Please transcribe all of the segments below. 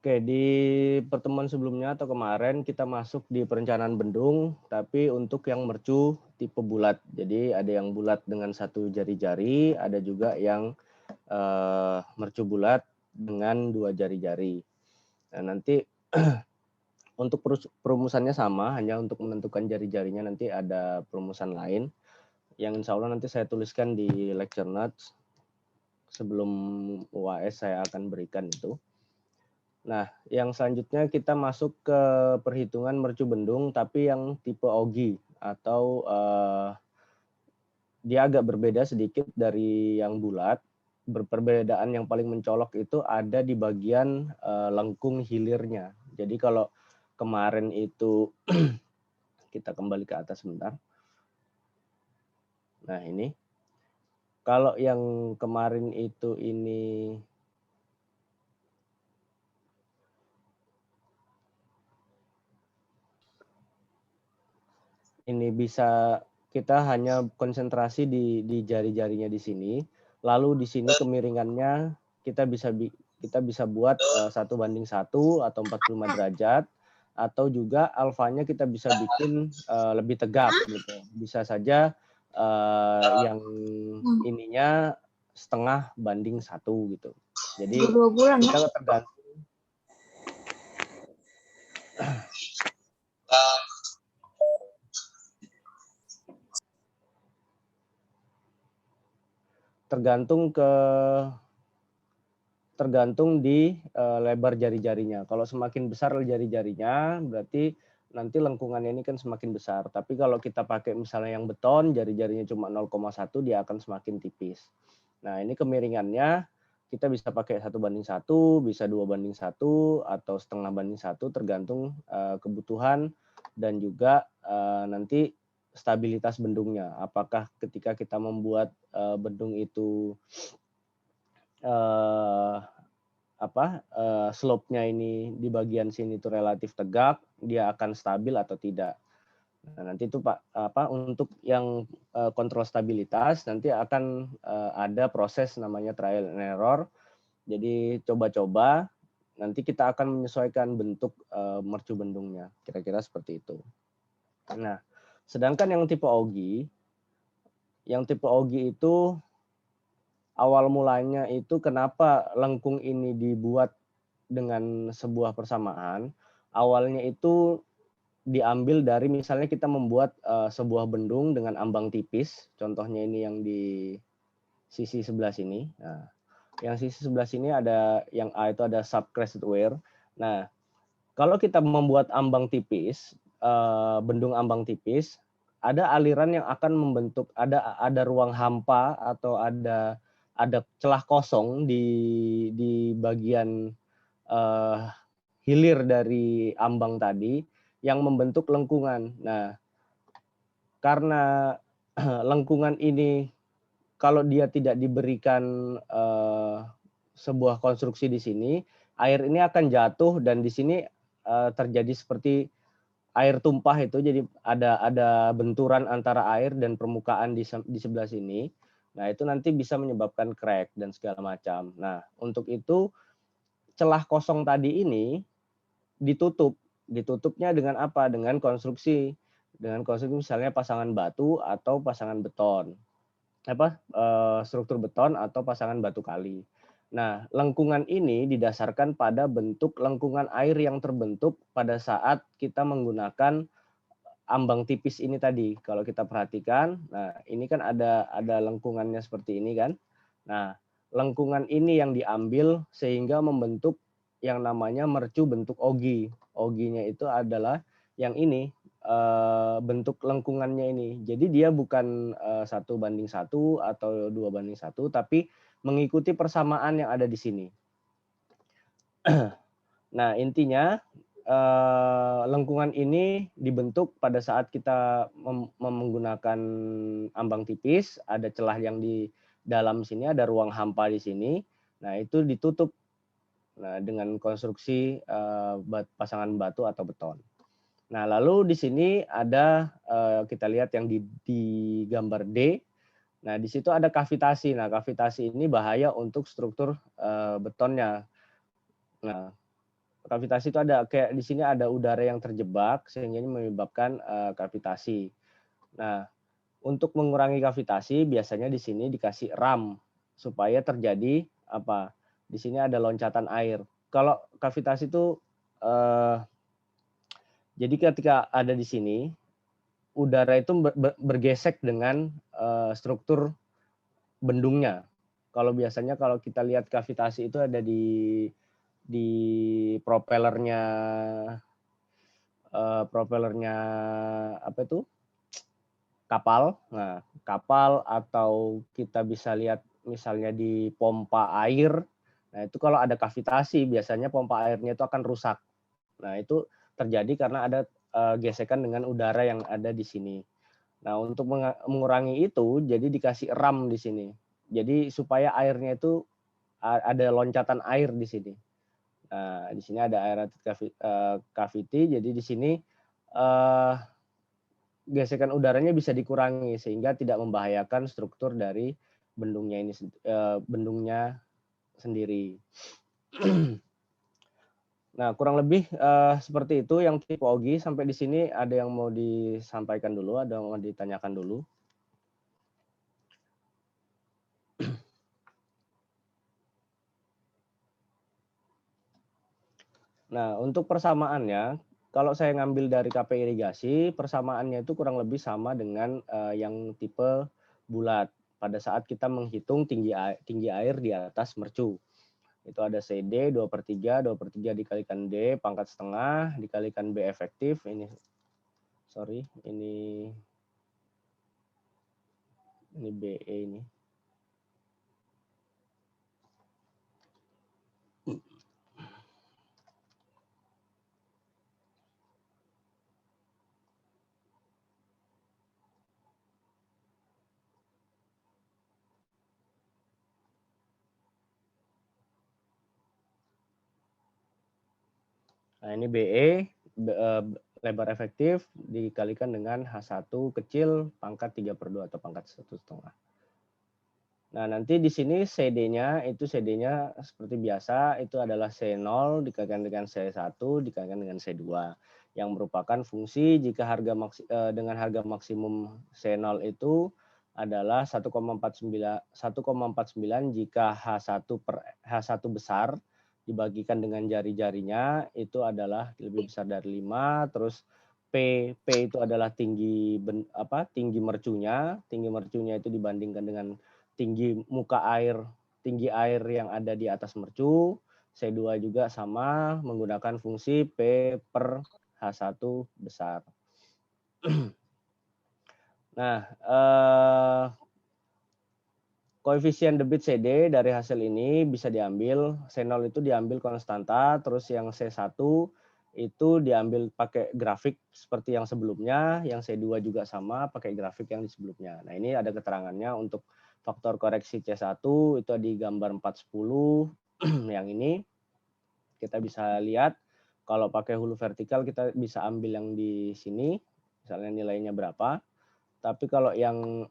Oke, di pertemuan sebelumnya atau kemarin kita masuk di perencanaan bendung, tapi untuk yang mercu tipe bulat. Jadi ada yang bulat dengan satu jari-jari, ada juga yang mercu bulat dengan dua jari-jari. Nah, nanti untuk perumusannya sama, hanya untuk menentukan jari-jarinya nanti ada perumusan lain, yang insya Allah nanti saya tuliskan di lecture notes. Sebelum UAS saya akan berikan itu. Nah, yang selanjutnya kita masuk ke perhitungan mercu bendung, tapi yang tipe OGI atau dia agak berbeda sedikit dari yang bulat. Perbedaan yang paling mencolok itu ada di bagian lengkung hilirnya. Jadi kalau kemarin itu kita kembali ke atas sebentar. Nah, ini. Kalau yang kemarin itu ini bisa kita hanya konsentrasi di jari-jarinya di sini, lalu di sini kemiringannya kita bisa buat 1:1 atau 45 derajat, atau juga alfanya kita bisa bikin lebih tegap gitu. Bisa saja yang ininya 0,5:1 gitu. Jadi kita tergantung tergantung di lebar jari-jarinya. Kalau semakin besar jari-jarinya, berarti nanti lengkungannya ini kan semakin besar. Tapi kalau kita pakai misalnya yang beton, jari-jarinya cuma 0,1, dia akan semakin tipis. Nah, ini kemiringannya kita bisa pakai 1:1, bisa 2:1, atau 0,5:1, tergantung kebutuhan dan juga nanti stabilitas bendungnya. Apakah ketika kita membuat bendung itu slope-nya ini di bagian sini itu relatif tegak, dia akan stabil atau tidak. Nah, nanti itu untuk yang kontrol stabilitas nanti akan ada proses namanya trial and error. Jadi coba-coba, nanti kita akan menyesuaikan bentuk mercu bendungnya, kira-kira seperti itu. Nah, sedangkan yang tipe OGI itu awal mulanya itu kenapa lengkung ini dibuat dengan sebuah persamaan, awalnya itu diambil dari misalnya kita membuat sebuah bendung dengan ambang tipis, contohnya ini yang di sisi sebelah sini. Nah, yang sisi sebelah sini ada yang A itu ada subcrested weir. Nah, kalau kita membuat ambang tipis, bendung ambang tipis, ada aliran yang akan membentuk, ada ruang hampa atau ada celah kosong di bagian hilir dari ambang tadi yang membentuk lengkungan. Nah, karena lengkungan ini kalau dia tidak diberikan sebuah konstruksi di sini, air ini akan jatuh dan di sini terjadi seperti air tumpah itu, jadi ada benturan antara air dan permukaan di sebelah sini. Nah, itu nanti bisa menyebabkan crack dan segala macam. Nah, untuk itu celah kosong tadi ini ditutupnya dengan apa? Dengan konstruksi misalnya pasangan batu atau pasangan beton. Struktur beton atau pasangan batu kali. Nah, lengkungan ini didasarkan pada bentuk lengkungan air yang terbentuk pada saat kita menggunakan ambang tipis ini tadi. Kalau kita perhatikan, nah ini kan ada lengkungannya seperti ini kan. Nah, lengkungan ini yang diambil sehingga membentuk yang namanya mercu bentuk OGI. OGI-nya itu adalah yang ini, bentuk lengkungannya ini. Jadi dia bukan 1:1 atau 2:1, tapi mengikuti persamaan yang ada di sini. Nah, intinya lengkungan ini dibentuk pada saat kita menggunakan ambang tipis, ada celah yang di dalam sini, ada ruang hampa di sini. Nah, itu ditutup dengan konstruksi pasangan batu atau beton. Nah, lalu di sini ada kita lihat yang di gambar D. Nah, di situ ada kavitasi. Nah, kavitasi ini bahaya untuk struktur betonnya. Nah, kavitasi itu ada kayak di sini ada udara yang terjebak sehingga ini menyebabkan kavitasi. Nah, untuk mengurangi kavitasi biasanya di sini dikasih ram supaya terjadi apa? Di sini ada loncatan air. Kalau kavitasi itu jadi ketika ada di sini udara itu bergesek dengan struktur bendungnya. Kalau biasanya kalau kita lihat kavitasi itu ada di propellernya apa itu? Kapal. Nah, kapal atau kita bisa lihat misalnya di pompa air. Nah, itu kalau ada kavitasi biasanya pompa airnya itu akan rusak. Nah, itu terjadi karena ada gesekan dengan udara yang ada di sini. Nah, untuk mengurangi itu jadi dikasih ram di sini. Jadi supaya airnya itu ada loncatan air di sini. Nah, di sini ada aerated cavity, jadi di sini gesekan udaranya bisa dikurangi sehingga tidak membahayakan struktur dari bendungnya ini bendungnya sendiri. Nah, kurang lebih seperti itu yang tipogi. Sampai di sini ada yang mau disampaikan dulu, ada yang mau ditanyakan dulu. Nah, untuk persamaannya, kalau saya ngambil dari KP irigasi, persamaannya itu kurang lebih sama dengan yang tipe bulat pada saat kita menghitung tinggi air di atas mercu. Itu ada CD 2/3 dikalikan D pangkat setengah dikalikan B efektif. Ini sorry, ini BE ini. Nah, ini BE lebar efektif dikalikan dengan H1 kecil pangkat 3/2 atau pangkat 1,5. Nah, nanti di sini CD-nya itu CD-nya seperti biasa itu adalah C0 dikalikan dengan C1 dikalikan dengan C2 yang merupakan fungsi jika dengan harga maksimum C0 itu adalah 1,49 jika H1 besar dibagikan dengan jari-jarinya itu adalah lebih besar dari 5, terus P itu adalah tinggi mercunya itu dibandingkan dengan tinggi air yang ada di atas mercu. C2 juga sama menggunakan fungsi P per H1 besar. Nah, koefisien debit CD dari hasil ini bisa diambil, C0 itu diambil konstanta, terus yang C1 itu diambil pakai grafik seperti yang sebelumnya, yang C2 juga sama pakai grafik yang di sebelumnya. Nah, ini ada keterangannya untuk faktor koreksi C1 itu di gambar 410 yang ini. Kita bisa lihat kalau pakai hulu vertikal kita bisa ambil yang di sini, misalnya nilainya berapa. Tapi kalau yang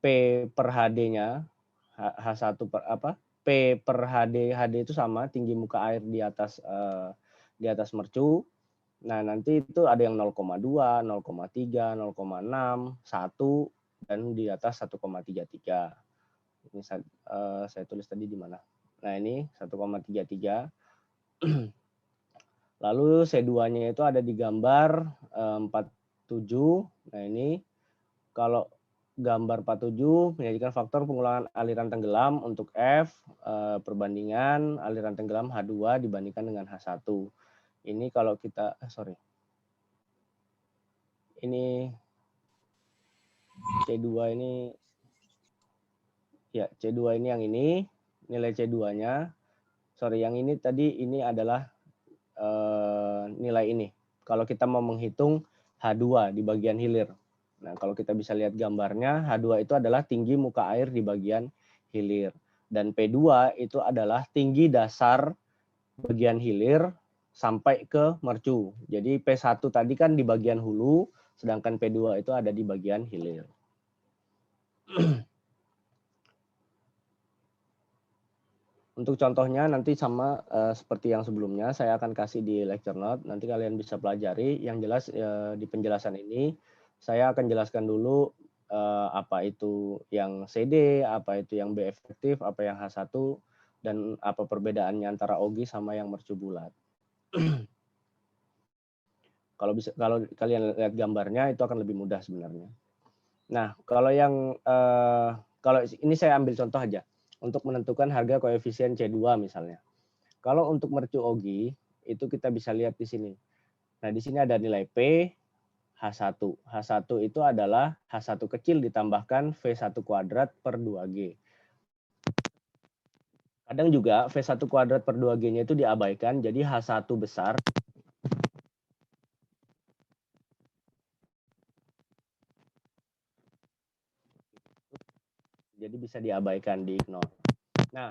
P per HD-nya, H1 P per HD itu sama tinggi muka air di atas mercu. Nah, nanti itu ada yang 0,2, 0,3, 0,6, 1 dan di atas 1,33. Ini saya tulis tadi di mana? Nah, ini 1,33. Lalu C2-nya itu ada di gambar 47. Nah, ini kalau gambar 47 menjadikan faktor pengulangan aliran tenggelam untuk F perbandingan aliran tenggelam H2 dibandingkan dengan H1. Ini kalau kita ini C2 ini ya C2 ini yang ini nilai C2-nya. Yang ini tadi ini adalah nilai ini. Kalau kita mau menghitung H2 di bagian hilir. Nah, kalau kita bisa lihat gambarnya, H2 itu adalah tinggi muka air di bagian hilir. Dan P2 itu adalah tinggi dasar bagian hilir sampai ke mercu. Jadi P1 tadi kan di bagian hulu, sedangkan P2 itu ada di bagian hilir. Untuk contohnya nanti sama seperti yang sebelumnya, saya akan kasih di lecture note, nanti kalian bisa pelajari. Yang jelas di penjelasan ini, saya akan jelaskan dulu apa itu yang CD, apa itu yang B efektif, apa yang H1, dan apa perbedaannya antara OGI sama yang mercubulat. Kalau kalian lihat gambarnya itu akan lebih mudah sebenarnya. Nah, kalau ini saya ambil contoh aja untuk menentukan harga koefisien C2 misalnya. Kalau untuk mercu OGI itu kita bisa lihat di sini. Nah, di sini ada nilai P, H1. H1 itu adalah H1 kecil ditambahkan V1 kuadrat per 2G. Kadang juga V1 kuadrat per 2G-nya itu diabaikan, jadi H1 besar jadi bisa diabaikan, di-ignore. Nah,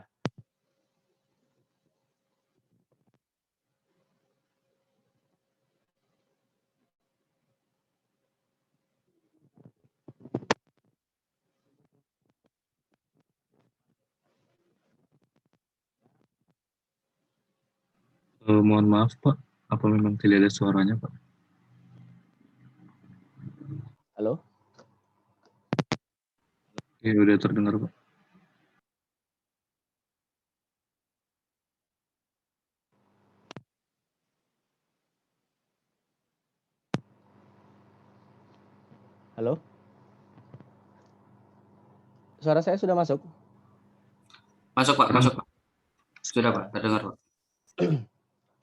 Mohon maaf Pak, apa memang tidak ada suaranya Pak? halo? Ya udah terdengar Pak. Halo? Suara saya sudah masuk? Masuk Pak, masuk Pak. Sudah Pak, terdengar Pak.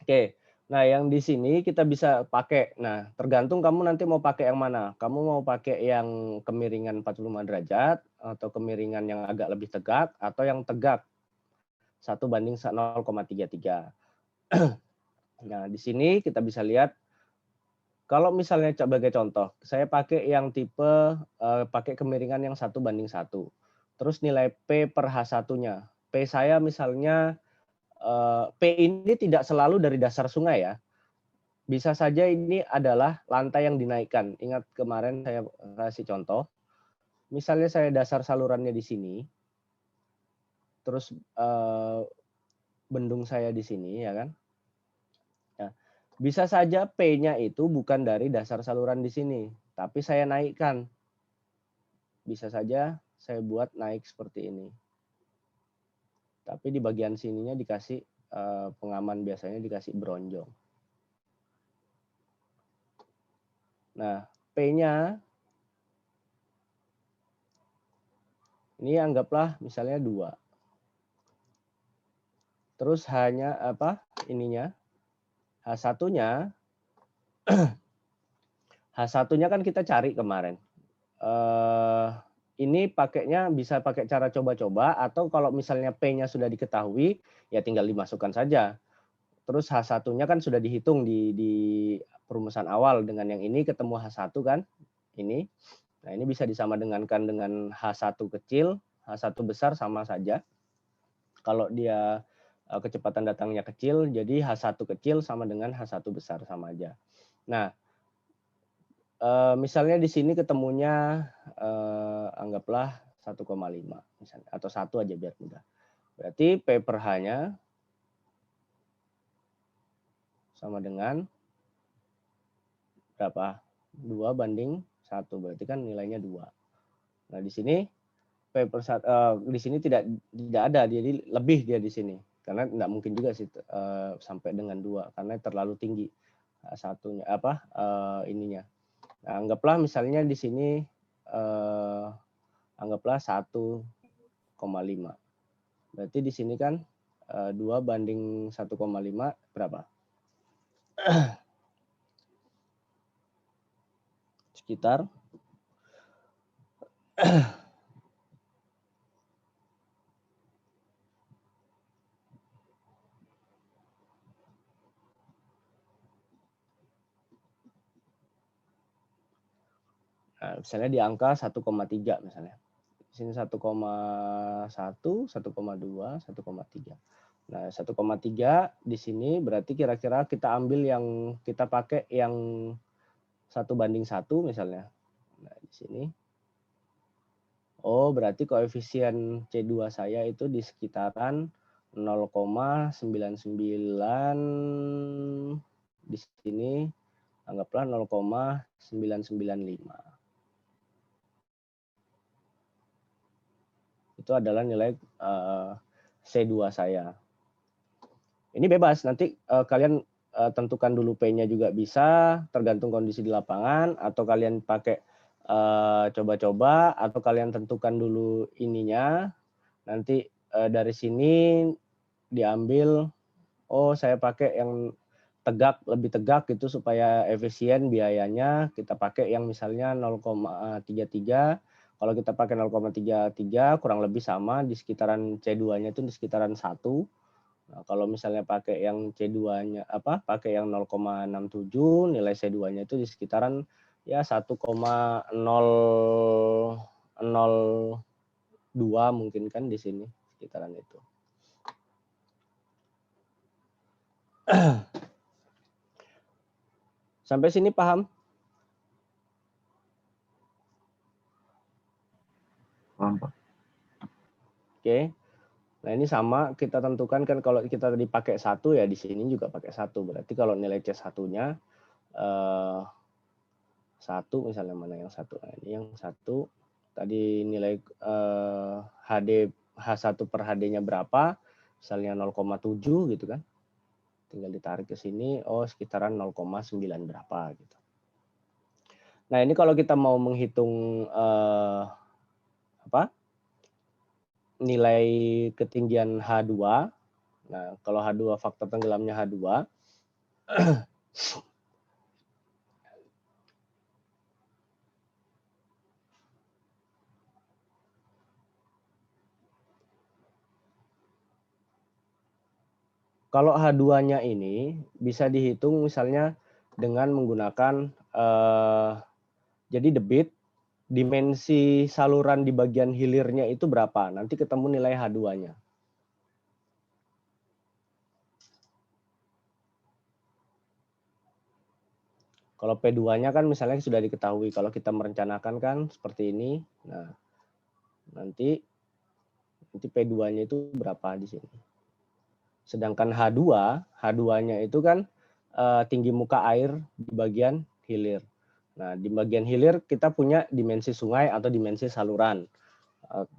Oke. Nah, yang di sini kita bisa pakai. Nah, tergantung kamu nanti mau pakai yang mana. Kamu mau pakai yang kemiringan 45 derajat atau kemiringan yang agak lebih tegak atau yang tegak 1:0,33. Nah, di sini kita bisa lihat kalau misalnya sebagai contoh, saya pakai yang tipe pakai kemiringan yang 1:1. Terus nilai P per H1-nya. P saya misalnya P ini tidak selalu dari dasar sungai ya. Bisa saja ini adalah lantai yang dinaikkan. Ingat kemarin saya kasih contoh. Misalnya saya dasar salurannya di sini, terus bendung saya di sini, ya kan? Nah, bisa saja P-nya itu bukan dari dasar saluran di sini, tapi saya naikkan. Bisa saja saya buat naik seperti ini. Tapi di bagian sininya dikasih pengaman, biasanya dikasih bronjong. Nah, P-nya ini anggaplah misalnya 2. Terus hanya ininya H1-nya H1-nya kan kita cari kemarin. Ini pakainya bisa pakai cara coba-coba atau kalau misalnya P-nya sudah diketahui ya tinggal dimasukkan saja. Terus H1-nya kan sudah dihitung di perumusan awal dengan yang ini ketemu H1 kan? Ini. Nah, ini bisa disamadengankan dengan H1 kecil, H1 besar sama saja. Kalau dia kecepatan datangnya kecil, jadi H1 kecil sama dengan H1 besar sama aja. Nah, misalnya di sini ketemunya anggaplah 1,5 misalnya atau 1 aja biar mudah. Berarti P per H-nya sama dengan berapa? 2:1. Berarti kan nilainya 2. Nah, di sini P per di sini tidak ada, jadi lebih dia di sini. Karena tidak mungkin juga sih sampai dengan 2 karena terlalu tinggi satunya ininya. Nah, anggaplah misalnya di sini anggaplah 1,5. Berarti di sini kan 2:1,5 berapa? Sekitar misalnya di angka 1,3 misalnya. Di sini 1,1, 1,2, 1,3. Nah, 1,3 di sini berarti kira-kira kita ambil yang kita pakai yang 1:1 misalnya. Nah, di sini. Oh, berarti koefisien C2 saya itu di sekitaran 0,99 di sini anggaplah 0,995. Itu adalah nilai C2 saya. Ini bebas, nanti kalian tentukan dulu P-nya juga bisa, tergantung kondisi di lapangan, atau kalian pakai coba-coba, atau kalian tentukan dulu ininya, nanti dari sini diambil, oh saya pakai yang tegak, lebih tegak gitu supaya efisien biayanya, kita pakai yang misalnya 0,33. Kalau kita pakai 0,33 kurang lebih sama di sekitaran C2-nya itu di sekitaran 1. Nah, kalau misalnya pakai yang C2-nya pakai yang 0,67, nilai C2-nya itu di sekitaran ya 1,002 mungkin kan di sini sekitaran itu. Sampai sini paham? Paham, Pak. Oke. Nah, ini sama kita tentukan kan kalau kita tadi pakai 1 ya di sini juga pakai 1. Berarti kalau nilai C1-nya 1 misalnya mana yang 1? Nah, ini yang 1 tadi nilai H1 per HD-nya berapa? Misalnya 0,7 gitu kan. Tinggal ditarik ke sini, oh sekitaran 0,9 berapa gitu. Nah, ini kalau kita mau menghitung nilai ketinggian H2. Nah, kalau H2 faktor tenggelamnya H2 kalau H2-nya ini bisa dihitung misalnya dengan menggunakan jadi debit, dimensi saluran di bagian hilirnya itu berapa? Nanti ketemu nilai H2-nya. Kalau P2-nya kan misalnya sudah diketahui, kalau kita merencanakan kan seperti ini. Nah, nanti P2-nya itu berapa di sini. Sedangkan H2-nya itu kan tinggi muka air di bagian hilir. Nah, di bagian hilir kita punya dimensi sungai atau dimensi saluran.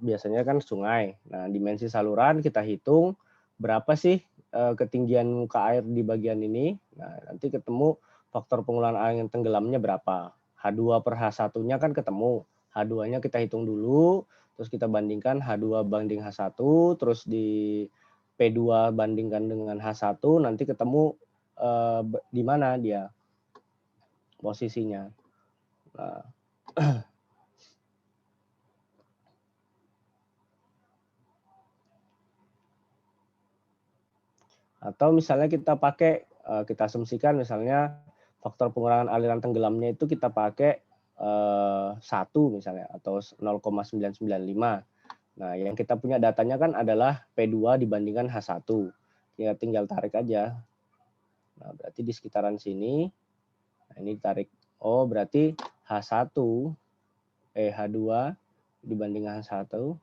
Biasanya kan sungai. Nah, dimensi saluran kita hitung berapa sih ketinggian muka air di bagian ini. Nah, nanti ketemu faktor pengelolaan air yang tenggelamnya berapa. H2 per H1-nya kan ketemu. H2-nya kita hitung dulu, terus kita bandingkan H2 banding H1, terus di P2 bandingkan dengan H1, nanti ketemu di mana dia posisinya. Nah, atau misalnya kita pakai, kita asumsikan misalnya faktor pengurangan aliran tenggelamnya itu kita pakai 1 misalnya atau 0,995. Nah, yang kita punya datanya kan adalah P2 dibandingkan H1. Ya, tinggal tarik aja. Nah, berarti di sekitaran sini, nah ini tarik, oh berarti H2 dibandingkan H1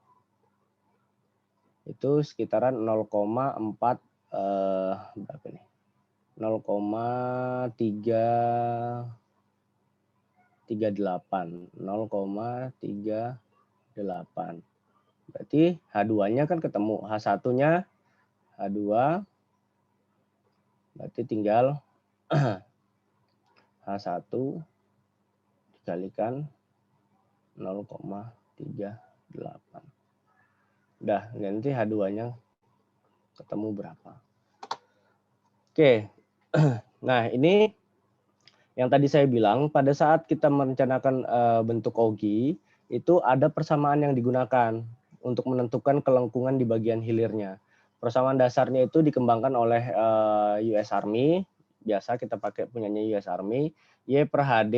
itu sekitaran 0,4 berapa nih? 0,338. 0,38. Berarti H2-nya kan ketemu, H1-nya H2 berarti tinggal H1 dikalikan 0,38. Udah, nanti H2-nya ketemu berapa. Oke. Nah, ini yang tadi saya bilang, pada saat kita merencanakan bentuk OGI, itu ada persamaan yang digunakan untuk menentukan kelengkungan di bagian hilirnya. Persamaan dasarnya itu dikembangkan oleh US Army, biasa kita pakai punyanya US Army, Y per HD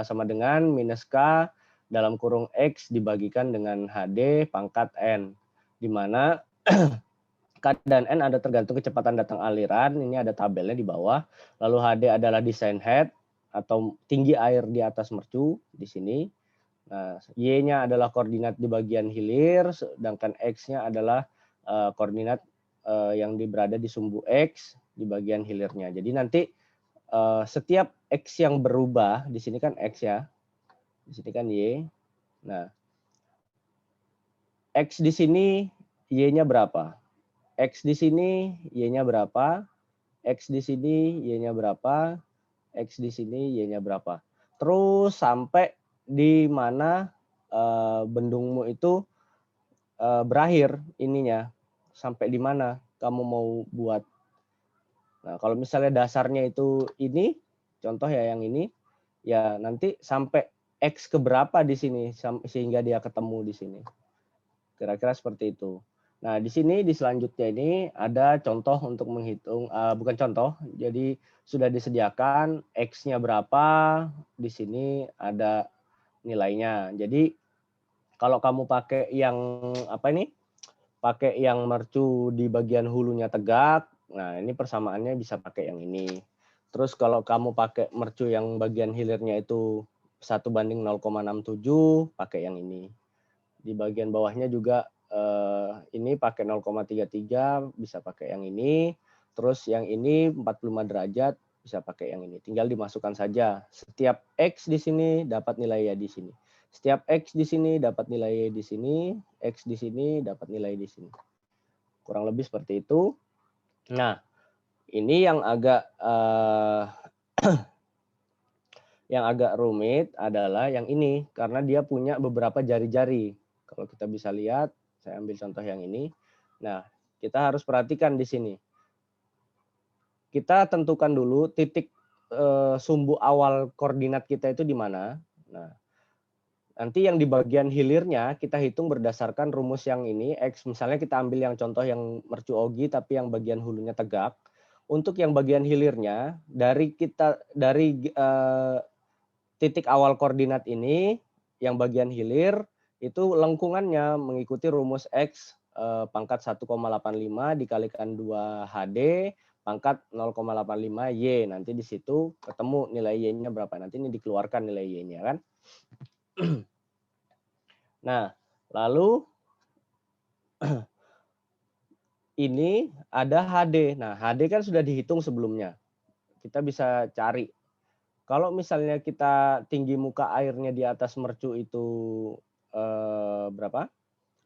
sama dengan minus K dalam kurung X dibagikan dengan HD pangkat N, di mana K dan N ada tergantung kecepatan datang aliran, ini ada tabelnya di bawah. Lalu HD adalah design head atau tinggi air di atas mercu di sini. Nah, Y-nya adalah koordinat di bagian hilir, sedangkan X-nya adalah koordinat yang berada di sumbu X di bagian hilirnya. Jadi nanti setiap X yang berubah, di sini kan X ya, di sini kan Y. Nah, X di sini Y-nya berapa? X di sini Y-nya berapa? X di sini Y-nya berapa? X di sini Y-nya berapa? Terus sampai di mana bendungmu itu berakhir ininya. Sampai di mana kamu mau buat. Nah, kalau misalnya dasarnya itu ini, contoh ya yang ini, ya nanti sampai X keberapa di sini sehingga dia ketemu di sini. Kira-kira seperti itu. Nah, di sini di selanjutnya ini ada contoh untuk menghitung, bukan contoh, jadi sudah disediakan X-nya berapa, di sini ada nilainya. Jadi kalau kamu pakai yang apa ini? Pakai yang mercu di bagian hulunya tegak, nah ini persamaannya bisa pakai yang ini. Terus kalau kamu pakai mercu yang bagian hilirnya itu 1:0,67, pakai yang ini. Di bagian bawahnya juga ini pakai 0,33, bisa pakai yang ini. Terus yang ini 45 derajat, bisa pakai yang ini. Tinggal dimasukkan saja. Setiap X di sini dapat nilai ya di sini. Setiap X di sini dapat nilai di sini, X di sini dapat nilai di sini. Kurang lebih seperti itu. Nah, ini yang agak rumit adalah yang ini, karena dia punya beberapa jari-jari. Kalau kita bisa lihat, saya ambil contoh yang ini. Nah, kita harus perhatikan di sini. Kita tentukan dulu titik sumbu awal koordinat kita itu di mana. Nah, nanti yang di bagian hilirnya kita hitung berdasarkan rumus yang ini. X, misalnya kita ambil yang contoh yang mercu ogi tapi yang bagian hulunya tegak. Untuk yang bagian hilirnya dari titik awal koordinat ini yang bagian hilir itu lengkungannya mengikuti rumus X pangkat 1,85 dikalikan 2 HD pangkat 0,85 Y. Nanti di situ ketemu nilai Y-nya berapa. Nanti ini dikeluarkan nilai Y-nya kan. Nah, lalu ini ada HD. Nah, HD kan sudah dihitung sebelumnya. Kita bisa cari. Kalau misalnya kita tinggi muka airnya di atas mercu itu berapa?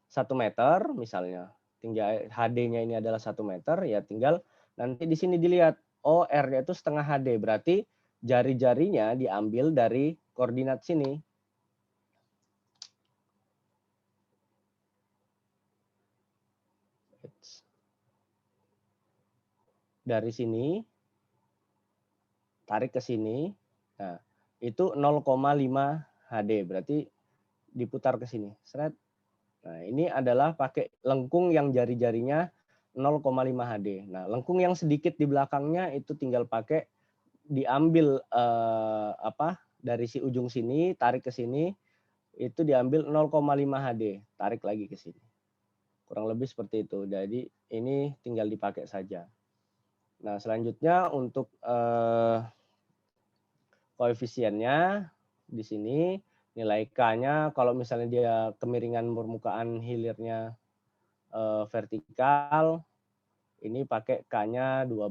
1 meter misalnya. Tinggi HD-nya ini adalah 1 meter, ya tinggal nanti di sini dilihat, oh R-nya itu setengah HD, berarti jari-jarinya diambil dari koordinat sini. Dari sini, tarik ke sini, nah itu 0,5 HD, berarti diputar ke sini. Seret. Nah, ini adalah pakai lengkung yang jari-jarinya 0,5 HD. Nah, lengkung yang sedikit di belakangnya itu tinggal pakai diambil dari si ujung sini, tarik ke sini, itu diambil 0,5 HD, tarik lagi ke sini. Kurang lebih seperti itu. Jadi ini tinggal dipakai saja. Nah, selanjutnya untuk koefisiennya di sini nilai K-nya kalau misalnya dia kemiringan permukaan hilirnya vertikal, ini pakai K-nya 2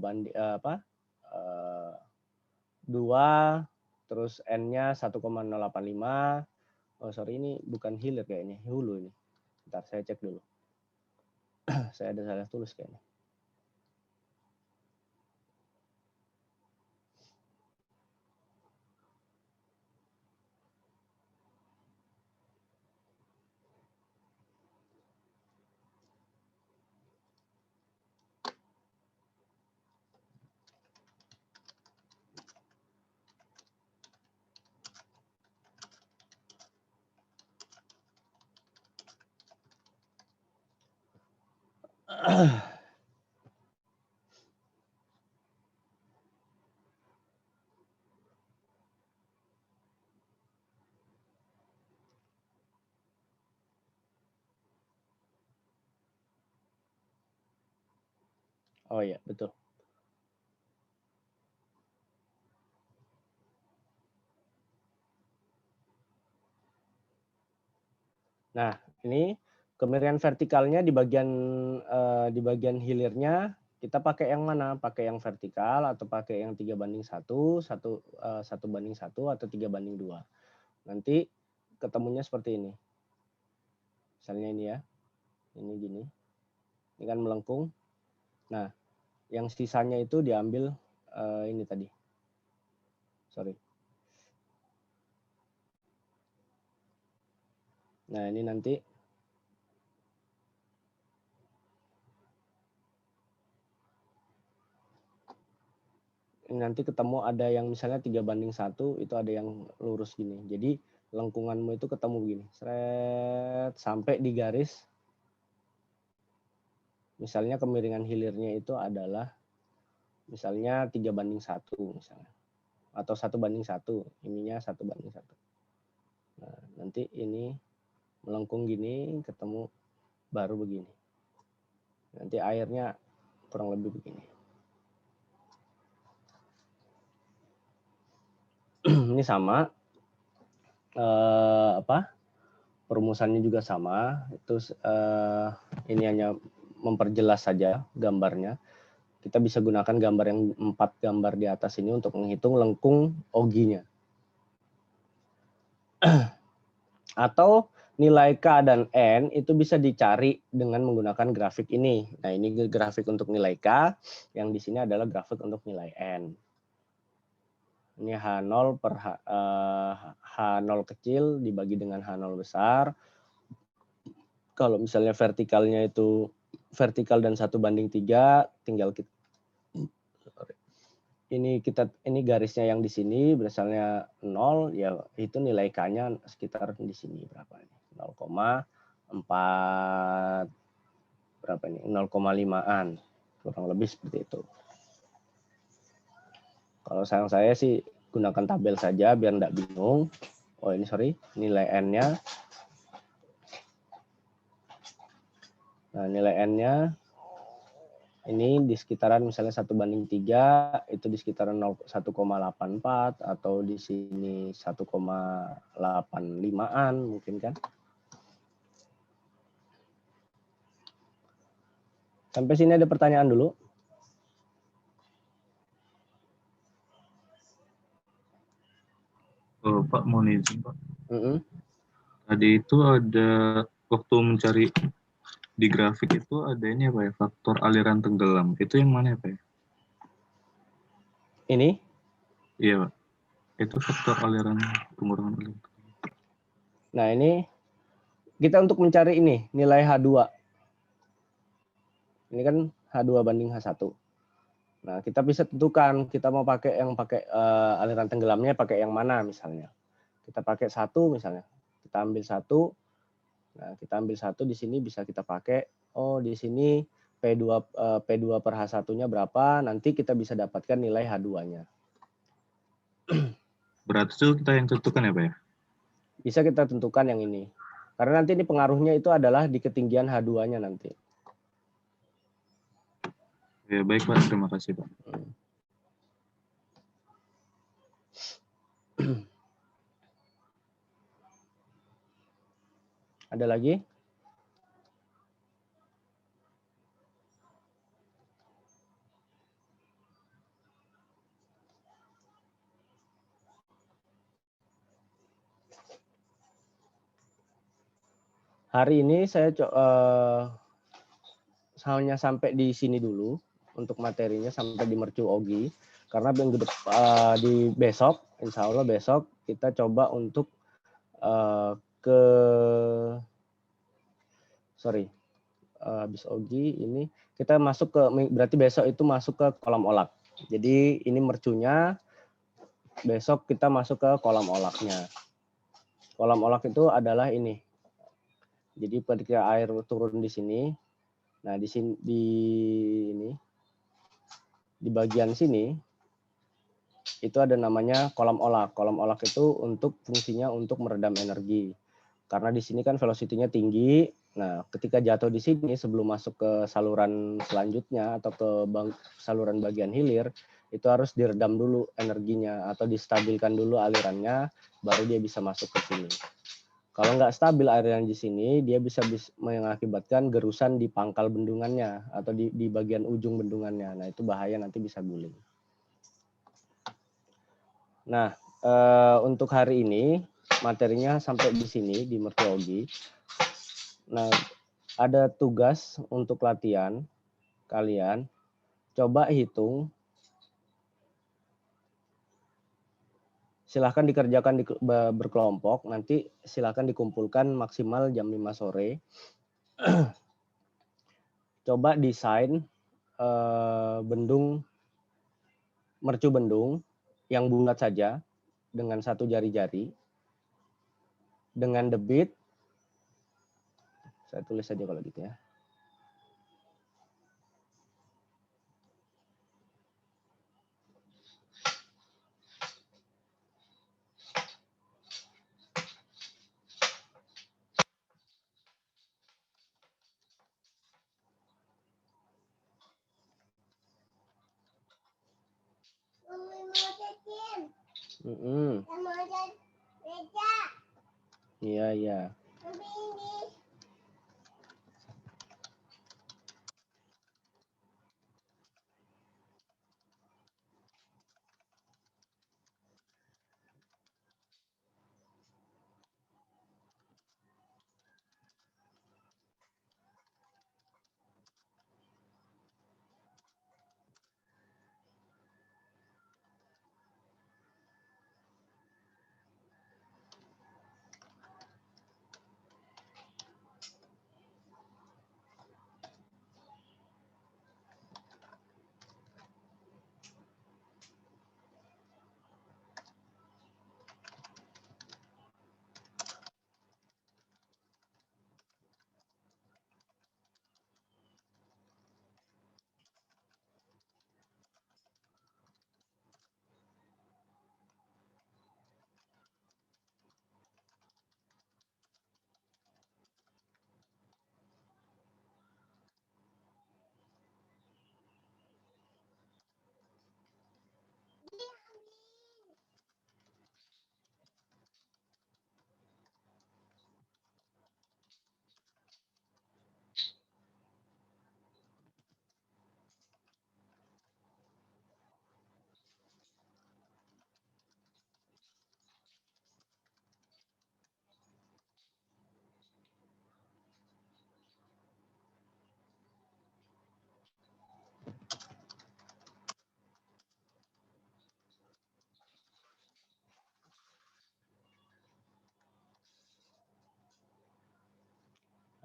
terus N-nya 1,085. Oh sorry, ini bukan hilir kayaknya, hulu ini. Bentar saya cek dulu. Saya ada salah tulis kayaknya. Oh iya, betul. Nah, ini Kemiringan vertikalnya di bagian hilirnya kita pakai yang mana? Pakai yang vertikal atau pakai yang 3:1, 1:1, atau 3:2. Nanti ketemunya seperti ini. Misalnya ini ya. Ini gini. Ini kan melengkung. Nah, yang sisanya itu diambil ini tadi. Sorry. Nah, ini nanti ketemu ada yang misalnya 3:1, itu ada yang lurus gini. Jadi lengkunganmu itu ketemu begini, seret sampai di garis. Misalnya kemiringan hilirnya itu adalah misalnya 3:1 misalnya, atau 1:1, ininya 1:1. Nah, nanti ini melengkung gini, ketemu baru begini. Nanti airnya kurang lebih begini. Ini sama, perumusannya juga sama. Itu ini hanya memperjelas saja gambarnya. Kita bisa gunakan gambar yang 4 gambar di atas ini untuk menghitung lengkung OG-nya. Atau nilai K dan N itu bisa dicari dengan menggunakan grafik ini. Nah, ini grafik untuk nilai K, yang di sini adalah grafik untuk nilai N. Ini H0 per H0 kecil dibagi dengan H0 besar. Kalau misalnya vertikalnya itu vertikal dan 1:3, tinggal kita ini garisnya yang di sini berasalnya 0, ya itu nilai K-nya sekitar di sini berapa ini? 0,4 berapa ini? 0,5-an. Kurang lebih seperti itu. Kalau saya sih gunakan tabel saja biar enggak bingung. Oh, ini sorry, nilai N-nya. Nah, nilai N-nya ini di sekitaran misalnya 1:3, itu di sekitaran 1,84, atau di sini 1,85-an mungkin kan. Sampai sini ada pertanyaan dulu? Pak, mohon izin, Pak. Tadi itu ada waktu mencari di grafik itu ada ini apa ya, faktor aliran tenggelam. Itu yang mana ya, Pak? Ini? Iya, Pak. Itu faktor aliran pengurangan aliran. Nah, ini kita untuk mencari ini nilai H2. Ini kan H2/H1. Nah, kita bisa tentukan kita mau pakai aliran tenggelamnya pakai yang mana misalnya. Kita pakai 1 misalnya. Kita ambil 1. Nah, kita ambil 1 di sini bisa kita pakai. Oh, di sini P2 per H1-nya berapa? Nanti kita bisa dapatkan nilai H2-nya. Berarti itu kita yang tentukan ya, Pak ya? Bisa kita tentukan yang ini. Karena nanti ini pengaruhnya itu adalah di ketinggian H2-nya nanti. Ya, baik, Pak. Terima kasih, Pak. Ada lagi? Hari ini saya hanya sampai di sini dulu untuk materinya, sampai di mercu OGI. Karena di besok, insya Allah besok kita coba untuk habis OGI ini kita masuk ke, berarti besok itu masuk ke kolam olak. Jadi ini mercunya, besok kita masuk ke kolam olaknya. Kolam olak itu adalah ini. Jadi ketika air turun di sini, nah di sini di bagian sini itu ada namanya kolam olak. Kolam olak itu fungsinya untuk meredam energi. Karena di sini kan velocity-nya tinggi. Nah, ketika jatuh di sini sebelum masuk ke saluran selanjutnya atau ke saluran bagian hilir, itu harus diredam dulu energinya atau distabilkan dulu alirannya, baru dia bisa masuk ke sini. Kalau nggak stabil air yang di sini, dia bisa mengakibatkan gerusan di pangkal bendungannya atau di bagian ujung bendungannya. Nah, itu bahaya, nanti bisa guling. Nah, untuk hari ini materinya sampai di sini di morfologi. Nah, ada tugas untuk latihan kalian. Coba hitung. Silahkan dikerjakan berkelompok, nanti silahkan dikumpulkan maksimal jam 5 sore. Coba desain mercu bendung yang bulat saja dengan satu jari-jari. Dengan debit, saya tulis saja kalau gitu ya. Iya, iya.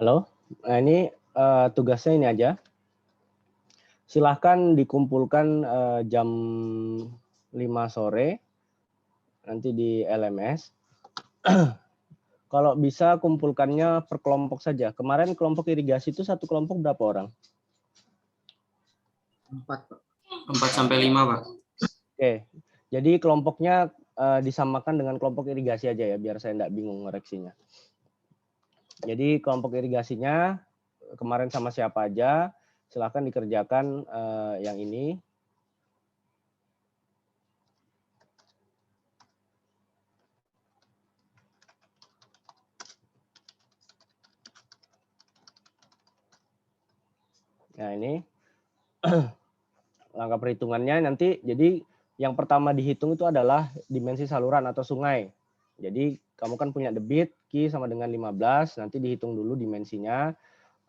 Halo, nah ini tugasnya ini aja. Silahkan dikumpulkan jam 5 sore, nanti di LMS. Kalau bisa kumpulkannya per kelompok saja. Kemarin kelompok irigasi itu satu kelompok berapa orang? 4 sampai 5, Pak. Oke, jadi kelompoknya disamakan dengan kelompok irigasi aja ya, biar saya tidak bingung koreksinya. Jadi kelompok irigasinya kemarin sama siapa aja, silahkan dikerjakan yang ini. Nah ini langkah perhitungannya nanti, jadi yang pertama dihitung itu adalah dimensi saluran atau sungai. Jadi kamu kan punya debit, Q sama dengan 15, nanti dihitung dulu dimensinya,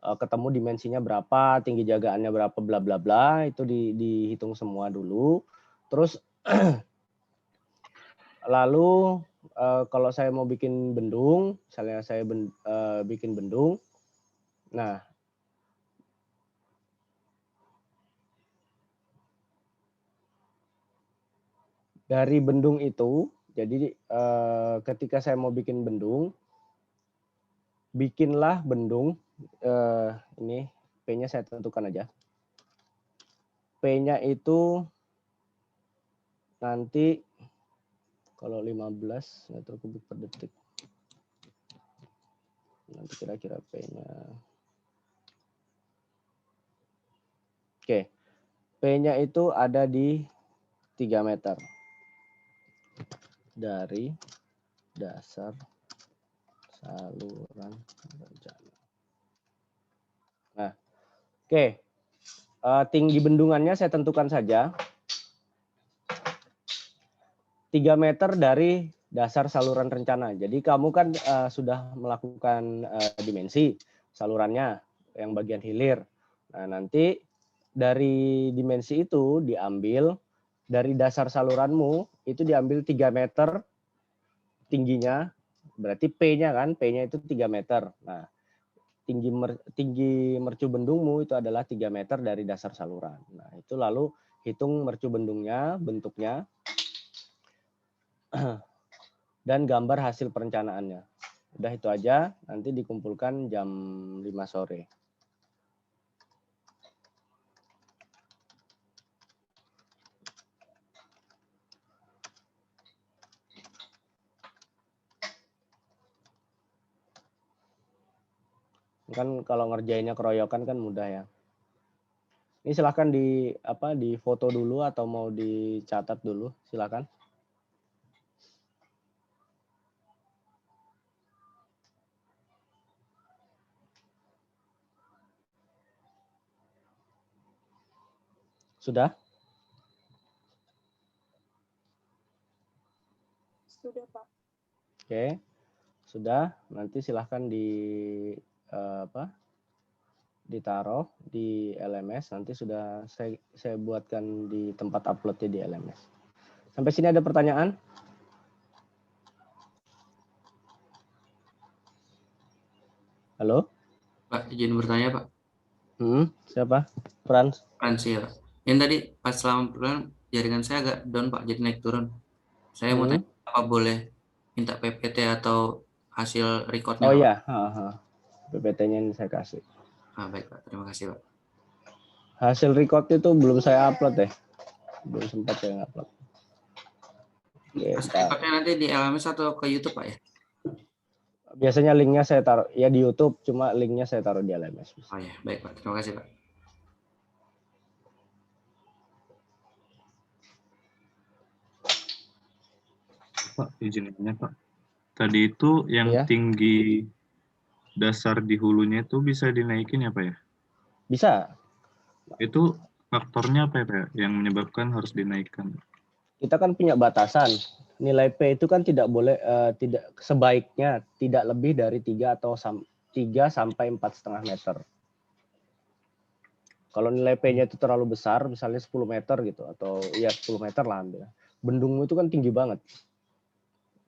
ketemu dimensinya berapa, tinggi jagaannya berapa, bla bla bla, itu dihitung semua dulu. Terus lalu kalau saya mau bikin bendung, misalnya saya bikin bendung, nah dari bendung itu, jadi ketika saya mau bikin bendung, bikinlah bendung, ini P-nya saya tentukan aja. P-nya itu nanti kalau 15 meter kubik per detik. Nanti kira-kira P-nya. Oke, P-nya itu ada di 3 meter. Dari dasar saluran rencana. Nah, oke. Tinggi bendungannya saya tentukan saja 3 meter dari dasar saluran rencana. Jadi kamu kan sudah melakukan dimensi salurannya yang bagian hilir. Nah, nanti dari dimensi itu diambil dari dasar saluranmu itu diambil 3 meter tingginya, berarti P-nya kan, P-nya itu 3 meter. Nah, tinggi mercu bendungmu itu adalah 3 meter dari dasar saluran. Nah, itu lalu hitung mercu bendungnya, bentuknya, dan gambar hasil perencanaannya. Udah itu aja, nanti dikumpulkan jam 5 sore. Kan kalau ngerjainnya keroyokan kan mudah ya. Ini silahkan di foto dulu atau mau dicatat dulu, silakan. Sudah? Sudah, Pak. Oke. Sudah, nanti silahkan ditaruh di LMS, nanti sudah saya buatkan di tempat uploadnya di LMS. Sampai sini ada pertanyaan? Halo? Pak, izin bertanya, Pak. Siapa? Frans? Fransi ya, Pak. Yang tadi pas selama bulan jaringan saya agak down, Pak, jadi naik turun. Saya mau tanya, apa boleh minta PPT atau hasil recordnya, Oh Pak? iya, PPT-nya ini saya kasih. Baik, Pak. Terima kasih, Pak. Hasil record itu belum saya upload ya. Belum sempat saya upload. Hasil recordnya nanti di LMS atau ke YouTube, Pak ya? Biasanya linknya saya taruh ya di YouTube, cuma linknya saya taruh di LMS. Oh ya, baik, Pak. Terima kasih, Pak. Pak, izinnya Pak. Tadi itu yang Iya. tinggi dasar di hulunya itu bisa dinaikin ya Pak ya? Bisa. Itu faktornya apa ya Pak ya, yang menyebabkan harus dinaikkan? Kita kan punya batasan. Nilai P itu kan tidak boleh sebaiknya tidak lebih dari 3 sampai 4,5 meter. Kalau nilai P-nya itu terlalu besar, misalnya 10 meter gitu, atau ya 10 meter lah ambil. Bendungmu itu kan tinggi banget.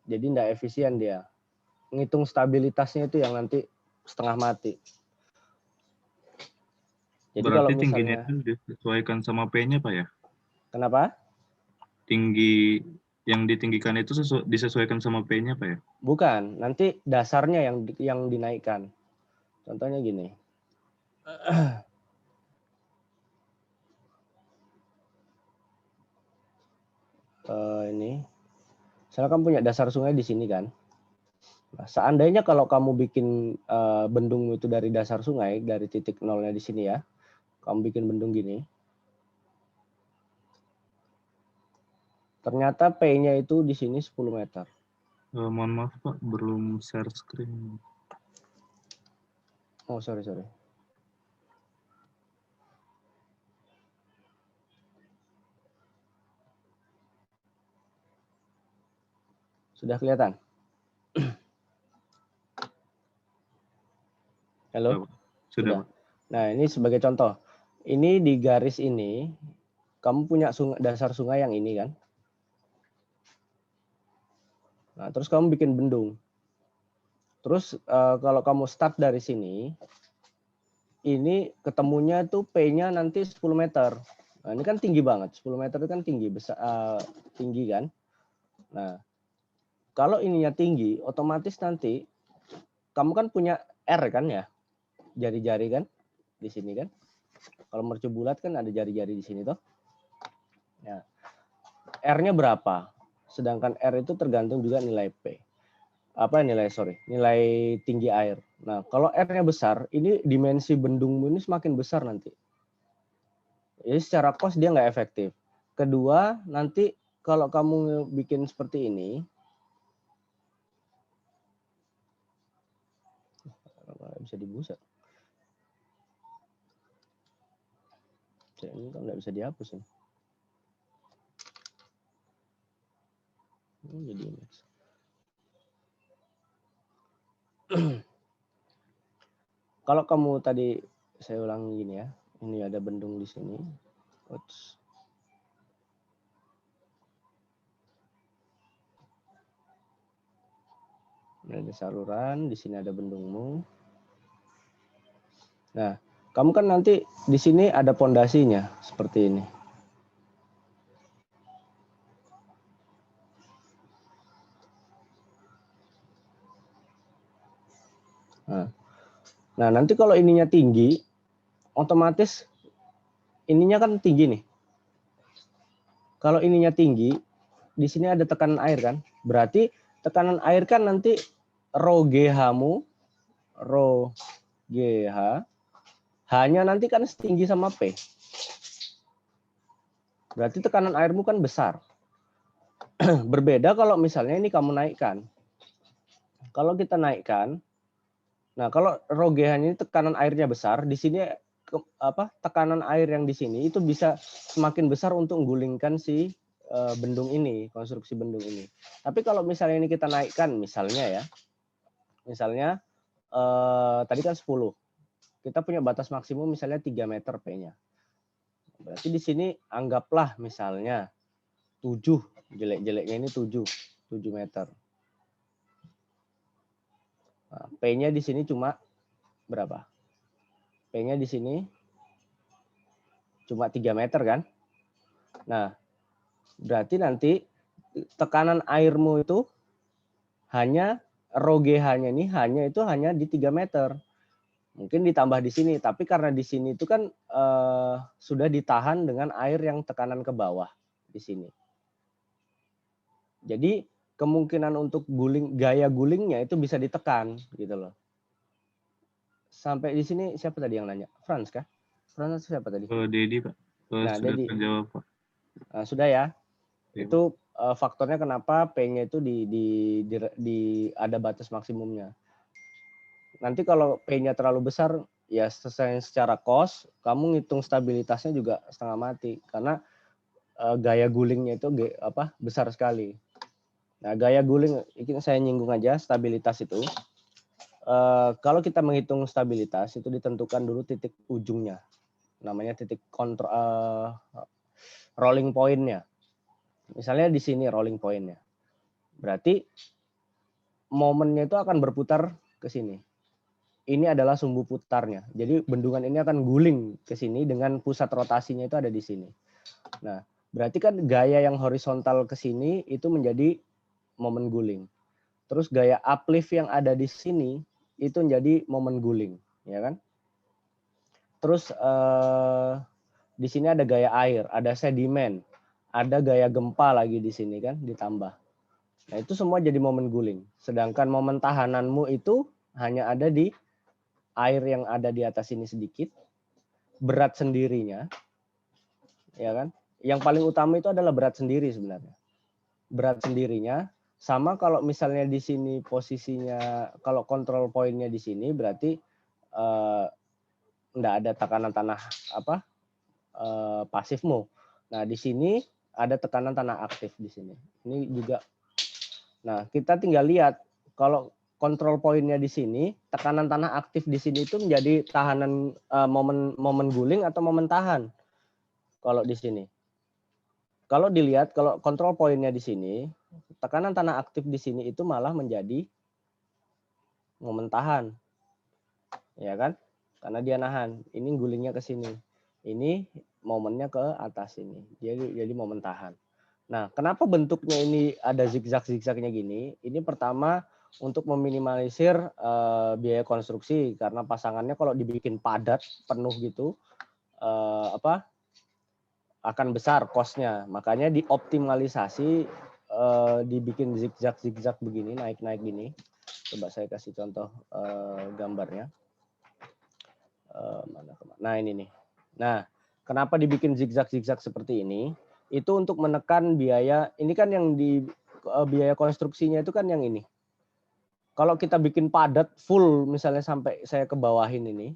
Jadi tidak efisien dia. Ngitung stabilitasnya itu yang nanti setengah mati. Jadi Berarti kalau tingginya misalnya, itu disesuaikan sama P-nya Pak ya? kenapa? Tinggi yang ditinggikan itu disesuaikan sama P-nya Pak ya? Bukan, nanti dasarnya yang dinaikkan. Contohnya gini. Ini, misalnya kamu punya dasar sungai di sini kan. Nah, seandainya kalau kamu bikin bendung itu dari dasar sungai, dari titik nolnya di sini ya, kamu bikin bendung gini. Ternyata P-nya itu di sini 10 meter. Mohon maaf Pak, belum share screen. Oh, sorry. Sudah kelihatan? Halo? Sudah Pak. Nah, ini sebagai contoh. Ini di garis ini, kamu punya dasar sungai yang ini kan? Nah, terus kamu bikin bendung. Terus kalau kamu start dari sini, ini ketemunya tuh P-nya nanti 10 meter. Nah, ini kan tinggi banget. 10 meter itu kan tinggi, besar, tinggi kan? Nah, kalau ininya tinggi, otomatis nanti kamu kan punya R kan ya? Jari-jari kan? Di sini kan? Kalau mercu bulat kan ada jari-jari di sini toh. Ya. R-nya berapa? Sedangkan R itu tergantung juga nilai P. Nilai tinggi air. Nah, kalau R-nya besar, ini dimensi bendungmu ini semakin besar nanti. Jadi secara cost dia nggak efektif. Kedua, nanti kalau kamu bikin seperti ini, bisa dibuat. Ini kan nggak bisa dihapus ini. Jadi image. Kalau kamu tadi, saya ulangi gini ya, ini ada bendung di sini. Oops. Ini ada saluran, di sini ada bendungmu. Nah, kamu kan nanti di sini ada pondasinya seperti ini. Nah, nanti kalau ininya tinggi, otomatis ininya kan tinggi nih. Kalau ininya tinggi, di sini ada tekanan air kan? Berarti tekanan air kan nanti rho GH-mu, rho GH, hanya nanti kan setinggi sama P. Berarti tekanan airmu kan besar. Berbeda kalau misalnya ini kamu naikkan. Kalau kita naikkan, nah kalau rho GH ini tekanan airnya besar, di sini tekanan air yang di sini itu bisa semakin besar untuk menggulingkan si bendung ini, konstruksi bendung ini. Tapi kalau misalnya ini kita naikkan, misalnya ya, misalnya tadi kan 10, kita punya batas maksimum misalnya 3 meter P-nya. Berarti di sini anggaplah misalnya 7, jelek-jeleknya ini 7 meter. Nah, P-nya di sini cuma berapa? P-nya di sini cuma 3 meter kan? Nah, berarti nanti tekanan airmu itu hanya rho GH-nya ini hanya di 3 meter. Mungkin ditambah di sini, tapi karena di sini itu kan sudah ditahan dengan air yang tekanan ke bawah di sini. Jadi kemungkinan untuk gaya gulingnya itu bisa ditekan gitu loh. Sampai di sini siapa tadi yang nanya? Frans kah? Frans siapa tadi? Dedi, Pak. Nah, Sudah Dedi. terjawab, Pak. Sudah ya. Ya, Itu faktornya kenapa P-nya itu ada batas maksimumnya. Nanti kalau P-nya terlalu besar, ya secara cost, kamu ngitung stabilitasnya juga setengah mati karena gaya gulingnya itu besar sekali. Nah, gaya guling ini saya nyinggung aja stabilitas itu. Kalau kita menghitung stabilitas itu ditentukan dulu titik ujungnya, namanya titik rolling point-nya. Misalnya di sini rolling point-nya. Berarti momennya itu akan berputar ke sini. Ini adalah sumbu putarnya. Jadi bendungan ini akan guling ke sini dengan pusat rotasinya itu ada di sini. Nah, berarti kan gaya yang horizontal ke sini itu menjadi momen guling. Terus gaya uplift yang ada di sini itu menjadi momen guling, ya kan? Terus di sini ada gaya air, ada sedimen, ada gaya gempa lagi di sini kan ditambah. Nah, itu semua jadi momen guling. Sedangkan momen tahananmu itu hanya ada di air yang ada di atas ini sedikit, berat sendirinya, ya kan? Yang paling utama itu adalah berat sendiri sebenarnya. Berat sendirinya, sama kalau misalnya di sini posisinya, kalau kontrol poinnya di sini, berarti enggak ada tekanan tanah pasifmu. Nah, di sini ada tekanan tanah aktif di sini. Ini juga. Nah, kita tinggal lihat kalau kontrol poinnya di sini, tekanan tanah aktif di sini itu menjadi tahanan momen guling atau momen tahan. Kalau di sini. Kalau dilihat kalau kontrol poinnya di sini, tekanan tanah aktif di sini itu malah menjadi momen tahan. Ya kan? Karena dia nahan. Ini gulingnya ke sini. Ini momennya ke atas ini. Jadi momen tahan. Nah, kenapa bentuknya ini ada zigzag-zigzagnya gini? Ini pertama untuk meminimalisir biaya konstruksi karena pasangannya kalau dibikin padat penuh gitu akan besar cost-nya. Makanya dioptimalisasi dibikin zigzag-zigzag begini, naik-naik gini. Coba saya kasih contoh gambarnya. Nah, ini nih. Nah, kenapa dibikin zigzag-zigzag seperti ini? Itu untuk menekan biaya. Ini kan yang di biaya konstruksinya itu kan yang ini. Kalau kita bikin padat full misalnya sampai saya ke bawahin ini.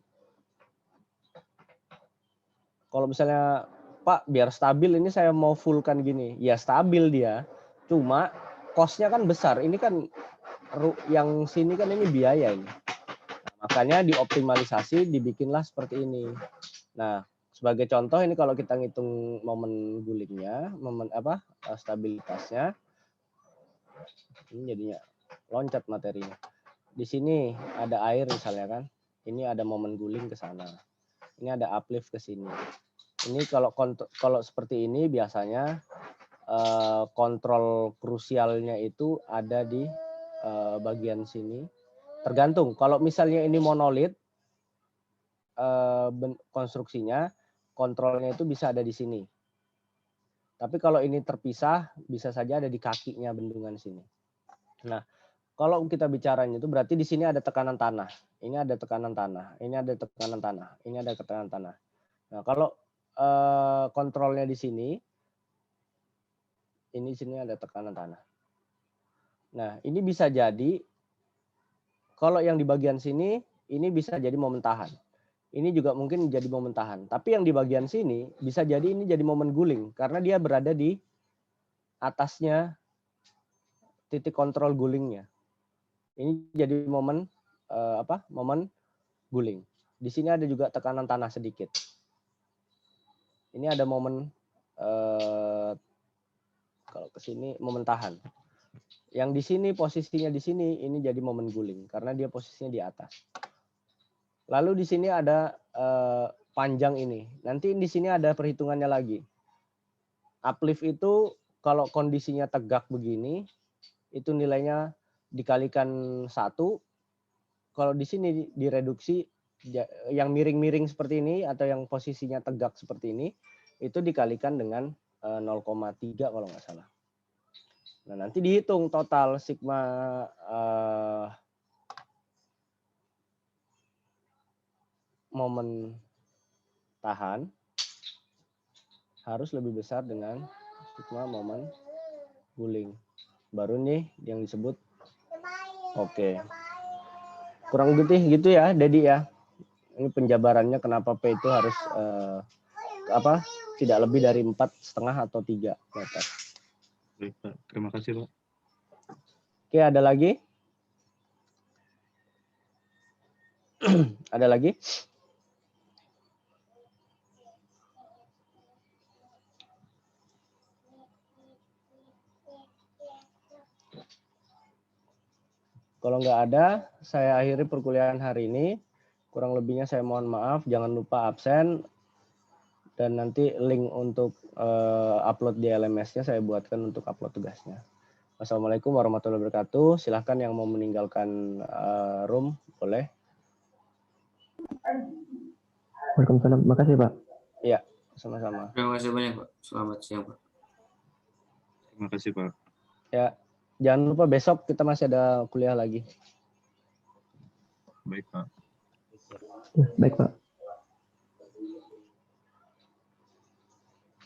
Kalau misalnya Pak biar stabil ini saya mau fullkan gini. Ya stabil dia. Cuma cost-nya kan besar. Ini kan yang sini kan ini biaya ini. Makanya dioptimalisasi, dibikinlah seperti ini. Nah, sebagai contoh ini kalau kita ngitung momen gulingnya, momen stabilitasnya, ini jadinya loncat materinya. Di sini ada air misalnya kan, ini ada momen guling ke sana, ini ada uplift ke sini. Ini kalau seperti ini biasanya kontrol krusialnya itu ada di bagian sini. Tergantung. Kalau misalnya ini monolit, konstruksinya, kontrolnya itu bisa ada di sini. Tapi kalau ini terpisah, bisa saja ada di kakinya bendungan sini. Nah, kalau kita bicaranya itu berarti di sini ada tekanan tanah. Ini ada tekanan tanah. Ini ada tekanan tanah. Ini ada tekanan tanah. Nah, kalau kontrolnya di sini ada tekanan tanah. Nah, ini bisa jadi kalau yang di bagian sini, ini bisa jadi momen tahan. Ini juga mungkin jadi momen tahan. Tapi yang di bagian sini, bisa jadi ini jadi momen guling. Karena dia berada di atasnya titik kontrol gulingnya. Ini jadi momen momen guling. Di sini ada juga tekanan tanah sedikit. Ini ada momen, kalau ke sini, momen tahan. Yang di sini posisinya di sini ini jadi momen guling karena dia posisinya di atas. Lalu di sini ada panjang ini. Nanti di sini ada perhitungannya lagi. Uplift itu kalau kondisinya tegak begini itu nilainya dikalikan 1. Kalau di sini direduksi yang miring-miring seperti ini atau yang posisinya tegak seperti ini itu dikalikan dengan 0,3 kalau nggak salah. Nah, nanti dihitung total sigma momen tahan harus lebih besar dengan sigma momen guling. Baru nih yang disebut oke. Kurang lebih gitu ya, Dedi ya. Ini penjabarannya kenapa P itu harus tidak lebih dari 4,5 atau 3 meter. Baik, Pak. Terima kasih, Pak. Oke, ada lagi? Ada lagi? Kalau nggak ada, saya akhiri perkuliahan hari ini. Kurang lebihnya saya mohon maaf. Jangan lupa absen. Dan nanti link untuk upload di LMS-nya saya buatkan untuk upload tugasnya. Wassalamualaikum warahmatullahi wabarakatuh. Silahkan yang mau meninggalkan room, boleh. Waalaikumsalam. Makasih, Pak. Iya, sama-sama. Terima kasih banyak, Pak. Selamat siang, Pak. Terima kasih, Pak. Ya, jangan lupa besok kita masih ada kuliah lagi. Baik, Pak. Ya, baik, Pak.